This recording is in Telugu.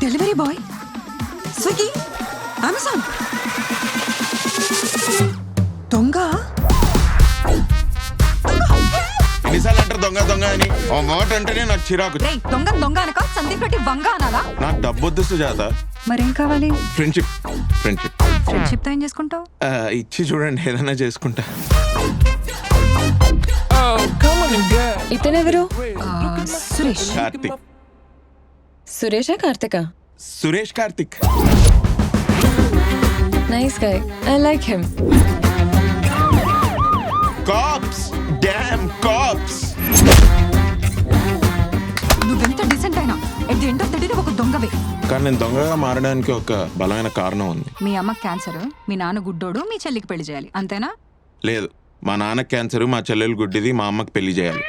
Delivery boy, Swiggy, Amazon. దొంగ ఎన్నిసార్లు అంటారు దొంగ దొంగ అని? ఓ మాట అంటేనే నాకు చిరాకు. రేయ్, దొంగ దొంగ అనక సందీప్ రెడ్డి వంగ అనాలా? నాకు డబ్బు వద్దు సుజాత. మరేం కావాలి? ఫ్రెండ్షిప్ ఫ్రెండ్షిప్ ఫ్రెండ్షిప్ తో ఏం చేసుకుంటావు? ఇచ్చి చూడండి, ఏదైనా చేసుకుంటా. ఇతనెవరు? సురేష్. కార్తిక్. సురేషా కార్తిక? Suresh Karthik. Nice guy, I like him. Cops, damn cops. నువ్వెంత డిసెంట్ అయినా at the end of the day ఒక దొంగవే. కానీ నేను దొంగగా మారడానికి ఒక బలమైన కారణం ఉంది. మీ అమ్మ క్యాన్సర్, మీ నాన్న గుడ్డోడు, మీ చెల్లికి పెళ్లి చేయాలి, అంతేనా? లేదు, మా నాన్న క్యాన్సర్, మా చెల్లెలు గుడ్డిది, మా అమ్మకి పెళ్లి చేయాలి.